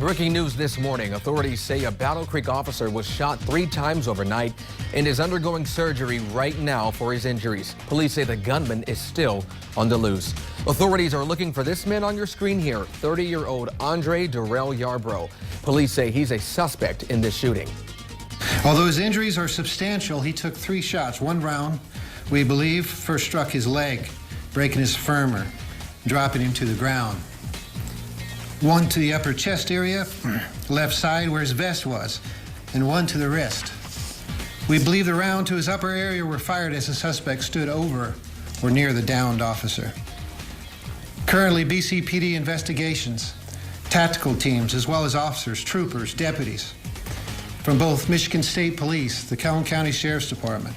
Breaking news this morning. Authorities say a Battle Creek officer was shot 3 times overnight and is undergoing surgery right now for his injuries. Police say the gunman is still on the loose. Authorities are looking for this man on your screen here, 30-year-old Andre Durrell Yarbrough. Police say he's a suspect in this shooting. Although his injuries are substantial, he took 3 shots. One round, we believe, first struck his leg, breaking his femur, dropping him to the ground. One to the upper chest area, left side where his vest was, and one to the wrist. We believe the round to his upper area were fired as the suspect stood over or near the downed officer. Currently, BCPD investigations, tactical teams, as well as officers, troopers, deputies from both Michigan State Police, the Calhoun County Sheriff's Department,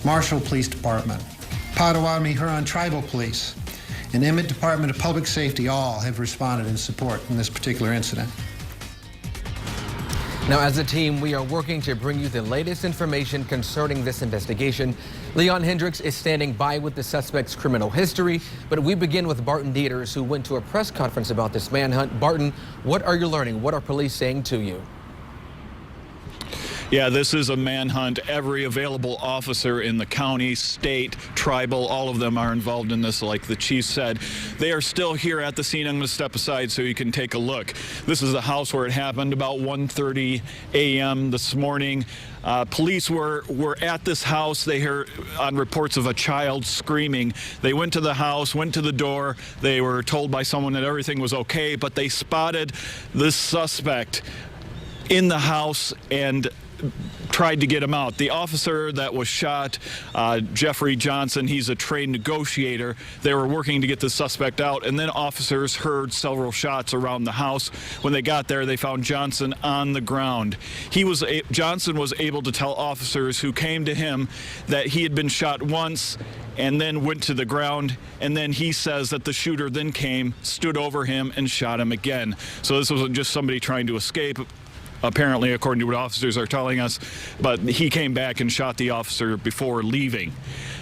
Marshall Police Department, Potawatomi Huron Tribal Police, and Emmett Department of Public Safety all have responded in support in this particular incident. Now, as a team, we are working to bring you the latest information concerning this investigation. Leon Hendricks is standing by with the suspect's criminal history, but we begin with Barton Dieters, who went to a press conference about this manhunt. Barton, what are you learning? What are police saying to you? Yeah, this is a manhunt. Every available officer in the county, state, tribal, all of them are involved in this, like the chief said. They are still here at the scene. I'm going to step aside so you can take a look. This is the house where it happened about 1:30 a.m. this morning. Police were at this house. They heard on reports of a child screaming. They went to the house, went to the door. They were told by someone that everything was okay, but they spotted this suspect in the house and tried to get him out. The officer that was shot, Jeffrey Johnson, he's a trained negotiator. They were working to get the suspect out, and then officers heard several shots around the house. When they got there, they found Johnson on the ground. Johnson was able to tell officers who came to him that he had been shot once and then went to the ground, and then he says that the shooter then came, stood over him, and shot him again. So this wasn't just somebody trying to escape, apparently, according to what officers are telling us, but he came back and shot the officer before leaving.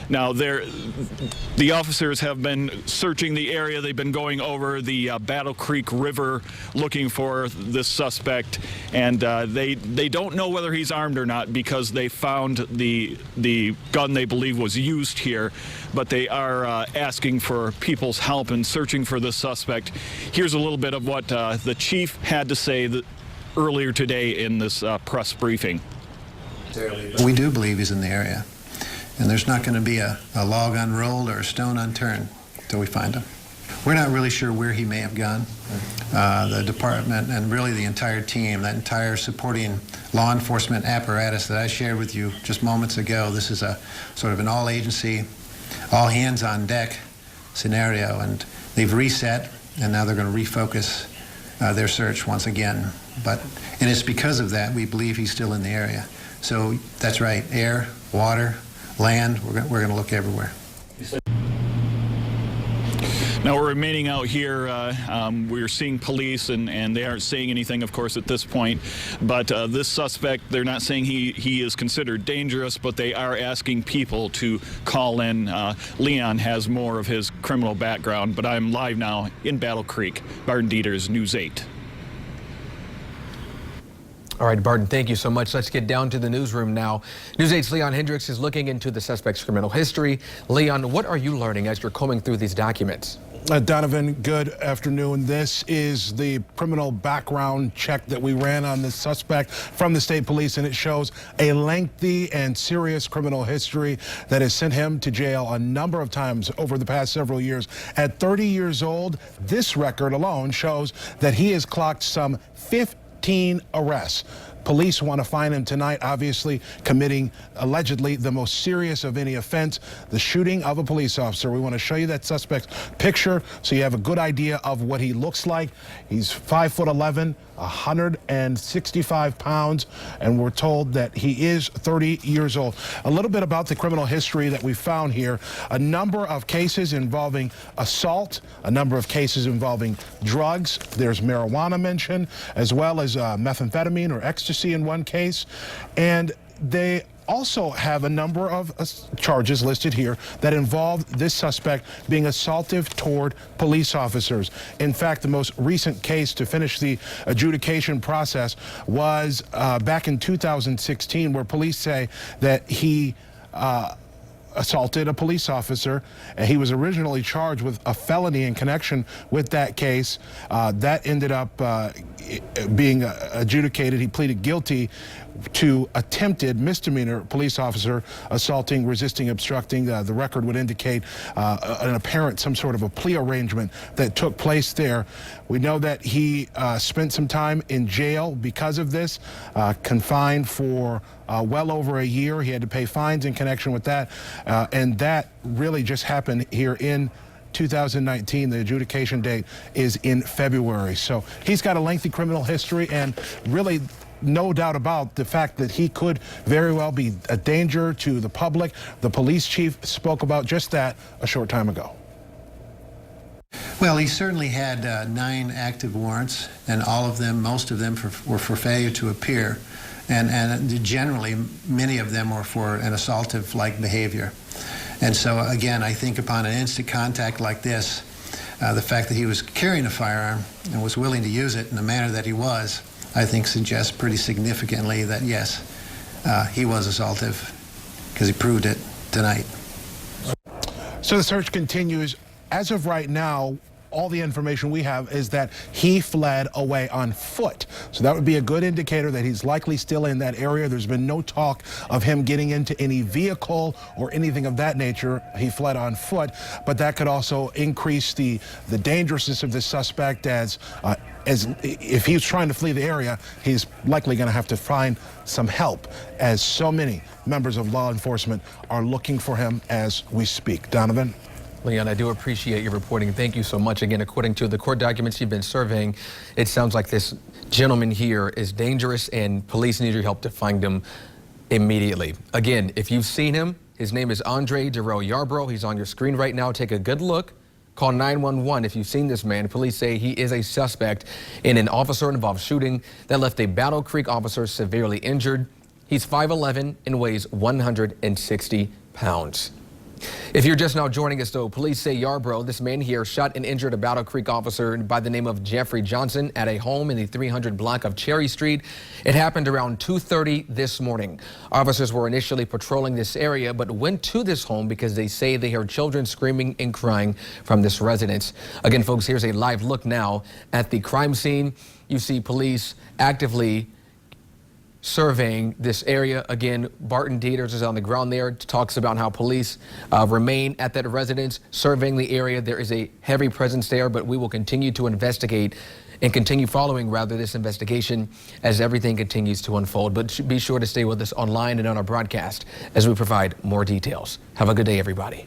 Now, the officers have been searching the area. They've been going over the Battle Creek River looking for this suspect, and they don't know whether he's armed or not because they found the gun they believe was used here, but they are asking for people's help in searching for this suspect. Here's a little bit of what the chief had to say earlier today in this press briefing. We do believe he's in the area, and there's not going to be a log unrolled or a stone unturned until we find him. We're not really sure where he may have gone. The department and really the entire team, that entire supporting law enforcement apparatus that I shared with you just moments ago, this is a sort of an all-agency, all-hands-on-deck scenario, and they've reset, and now they're going to refocus their search once again. And it's because of that we believe he's still in the area. So that's right, air, water, land, we're going to look everywhere. Now we're remaining out here. We're seeing police, and they aren't saying anything, of course, at this point. But this suspect, they're not saying he is considered dangerous, but they are asking people to call in. Leon has more of his criminal background, but I'm live now in Battle Creek. Barton Dieters, News 8. All right, Barton, thank you so much. Let's get down to the newsroom now. News 8's Leon Hendricks is looking into the suspect's criminal history. Leon, what are you learning as you're combing through these documents? Donovan, good afternoon. This is the criminal background check that we ran on this suspect from the state police, and it shows a lengthy and serious criminal history that has sent him to jail a number of times over the past several years. At 30 years old, this record alone shows that he has clocked some 15 arrests. Police want to find him tonight, obviously committing allegedly the most serious of any offense, the shooting of a police officer. We want to show you that suspect's picture so you have a good idea of what he looks like. He's 5'11", 165 pounds, and we're told that he is 30 years old. A little bit about the criminal history that we found here. A number of cases involving assault, a number of cases involving drugs. There's marijuana mentioned, as well as methamphetamine or ecstasy in one case. And they also have a number of charges listed here that involve this suspect being assaultive toward police officers. In fact, the most recent case to finish the adjudication process was back in 2016, where police say that he assaulted a police officer, and he was originally charged with a felony in connection with that case. That ended up being adjudicated. He pleaded guilty to attempted misdemeanor police officer assaulting, resisting, obstructing. The record would indicate an apparent some sort of a plea arrangement that took place there. We know that he spent some time in jail because of this, confined for well over a year. He had to pay fines in connection with that, and that really just happened here in 2019. The adjudication date is in February. So he's got a lengthy criminal history, and really no doubt about the fact that he could very well be a danger to the public. The police chief spoke about just that a short time ago. Well, he certainly had 9 active warrants, and all of them, most of them were for failure to appear. And generally, many of them were for an assaultive-like behavior. And so, again, I think upon an instant contact like this, the fact that he was carrying a firearm and was willing to use it in the manner that he was, I think suggests pretty significantly that, yes, he was assaultive, because he proved it tonight. So the search continues. As of right now, all the information we have is that he fled away on foot. So that would be a good indicator that he's likely still in that area. There's been no talk of him getting into any vehicle or anything of that nature. He fled on foot, but that could also increase the dangerousness of this suspect, as if he's trying to flee the area, he's likely going to have to find some help, as so many members of law enforcement are looking for him as we speak. Donovan? Leon, I do appreciate your reporting. Thank you so much. Again, according to the court documents you've been surveying, it sounds like this gentleman here is dangerous, and police need your help to find him immediately. Again, if you've seen him, his name is Andre Durrell Yarbrough. He's on your screen right now. Take a good look. Call 911 if you've seen this man. Police say he is a suspect in an officer-involved shooting that left a Battle Creek officer severely injured. He's 5'11" and weighs 160 pounds. If you're just now joining us, though, police say Yarbrough, this man here, shot and injured a Battle Creek officer by the name of Jeffrey Johnson at a home in the 300 block of Cherry Street. It happened around 2:30 this morning. Officers were initially patrolling this area, but went to this home because they say they heard children screaming and crying from this residence. Again, folks, here's a live look now at the crime scene. You see police actively surveying this area. Again, Barton Dieters is on the ground there, talks about how police remain at that residence, surveying the area. There is a heavy presence there, but we will continue to investigate and continue following, rather, this investigation as everything continues to unfold. But be sure to stay with us online and on our broadcast as we provide more details. Have a good day, everybody.